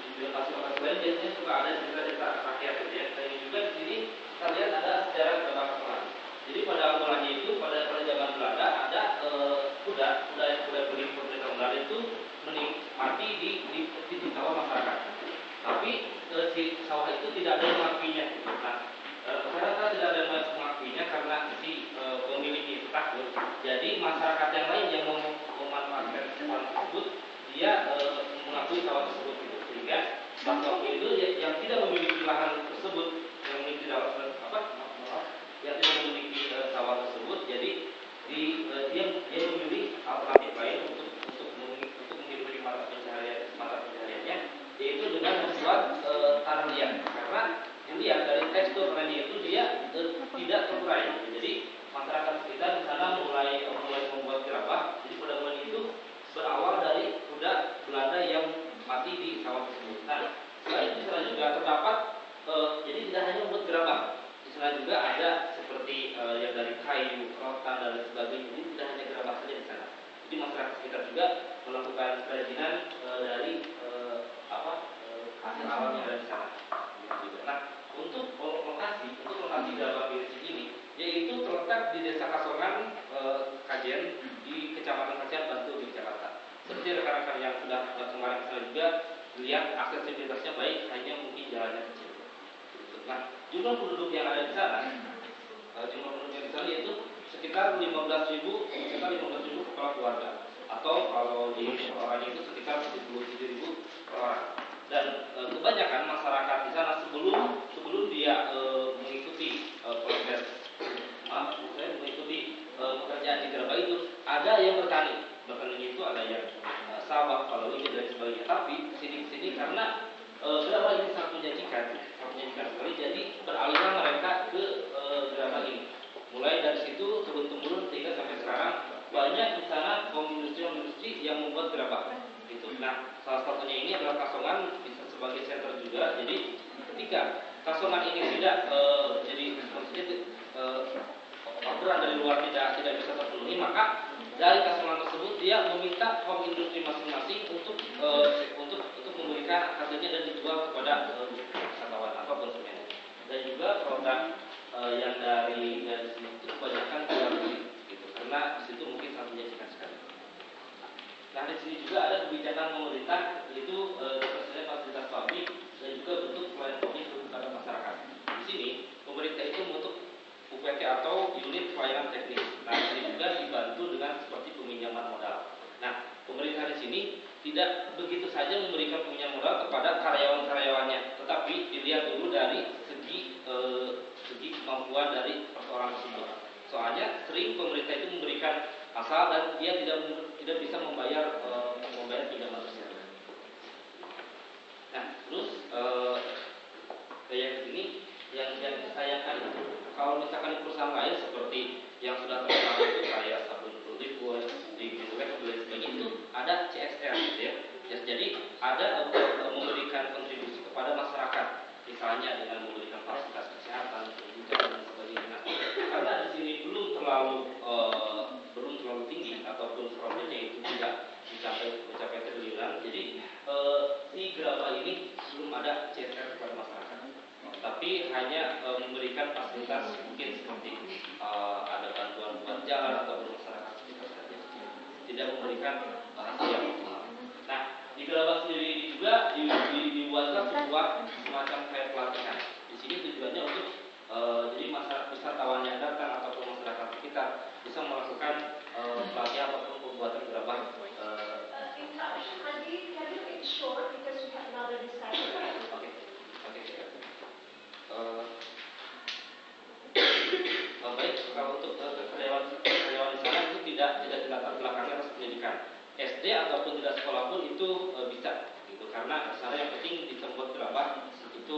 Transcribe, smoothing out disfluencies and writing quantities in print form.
di lokasi-lokasi lain biasanya suka ada cerita-cerita rakyat gitu ya. Dan juga di sini kita lihat ada sejarah gerabah kasongan. Jadi pada mulanya itu pada zaman Belanda ada kuda beli pemerintah Belanda itu menikmati di sawah masyarakat. Tapi si sawah itu tidak ada yang mengakuinya. Nah, masyarakat tidak ada yang mengakuinya karena si pemilik itu takut. Jadi masyarakat yang lain yang memanfaatkan sawah tersebut dia mengakui sawah tersebut gitu. Sehingga waktu itu yang tidak memiliki lahan tersebut, yang memiliki yang tidak memiliki sawah tersebut, jadi dia memilih alternatif lain untuk menghidupi mata pencahariannya, yaitu dengan membuat tanah liat. Karena dilihat dari tekstur tanahnya itu dia tidak terurai. Jadi masyarakat sekitar di sana mulai membuat gerabah. Jadi pada mulanya itu berawal dari kuda Belanda yang mati di sawah tersebut. Nah, selain di sana juga terdapat jadi tidak hanya membuat gerabah, di sana juga ada seperti yang dari kayu, rotan dan lain sebagainya. Jadi tidak hanya gerabah saja di sana. Jadi masyarakat sekitar juga melakukan kerajinan dari hasil alam yang ada di sana. Nah, untuk lokasi gerabah Birisik ini, yaitu terletak di Desa Kasongan, Kajen, di Kecamatan Kajen, Bantul, di Jakarta. Seperti rekan-rekan yang sudah kemarin saya juga lihat aksesibilitasnya baik, hanya mungkin jalannya kecil. Nah, jumlah penduduk yang ada di sana, yaitu sekitar 15.000 kepala keluarga, atau kalau di orangnya itu sekitar 77.000 per orang. Dan kebanyakan masyarakat di sana sebelum dia mengikuti proses pekerjaan di gerabah itu, ada yang bertani itu ada yang sawah, kalau ini dan sebagainya. Tapi sini karena gerabah ini sangat menjanjikan sekali, jadi beralihlah mereka ke gerabah ini. Mulai dari situ turun-temurun hingga sampai sekarang banyak di sana kaum industri yang membuat gerabah. Gitu. Nah, salah satunya ini adalah Kasongan, bisa sebagai center juga. Jadi ketika Kasongan ini tidak orderan dari luar tidak bisa terpenuhi, maka dari Kasongan tersebut dia meminta kaum industri masing-masing untuk memberikan hasilnya dan dijual kepada wisatawan atau konsumen. Dan juga produk yang dari sini itu kebanyakan jual beli, gitu. Karena di situ mungkin sangat menjanjikan sekali. Nah, di sini juga ada kebijakan pemerintah, yaitu tersedia fasilitas pabrik dan juga bentuk pelayanan publik kepada masyarakat. Di sini pemerintah itu membentuk UPT atau unit pelayanan teknis. Nah, ini juga dibantu dengan seperti peminjaman modal. Nah, pemerintah di sini tidak begitu saja memberikan peminjaman modal kepada karyawan-karyawannya, tetapi dilihat dulu dari segi kemampuan dari perseorangan tersebut. Soalnya sering pemerintah itu memberikan asal dan dia tidak bisa membayar pinjaman tersebut. Nah, terus kayak begini yang disayangkan itu, kalau misalkan di perusahaan lain seperti yang sudah terkenal itu kayak sabun Liquid, di web dan sebagainya, itu ada CSR gitu ya. Jadi ada memberikan kontribusi kepada masyarakat, misalnya dengan memberikan fasilitas kesehatan, pendidikan dan sebagainya. Nah, karena di sini belum terlalu tinggi ataupun profitnya itu tidak mencapai triliunan, jadi di gerabah ini belum ada CSR kepada masyarakat, tapi hanya memberikan fasilitas mungkin seperti ada bantuan buat jalan atau masyarakat sekitar saja, tidak memberikan hasil yang optimal. Nah, di gerabah sendiri juga dibuatkan sebuah semacam kayak pelatihan. Di sini tujuannya untuk jadi masyarakat wisatawan yang datang ataupun masyarakat sekitar bisa melakukan pelatihan ataupun pembuatan gerabah. Baik, kalau untuk karyawan di sana itu tidak dilatar belakangnya atas pendidikan SD ataupun tidak sekolah pun itu bisa, gitu. Karena di sana yang penting bisa membuat gerabah itu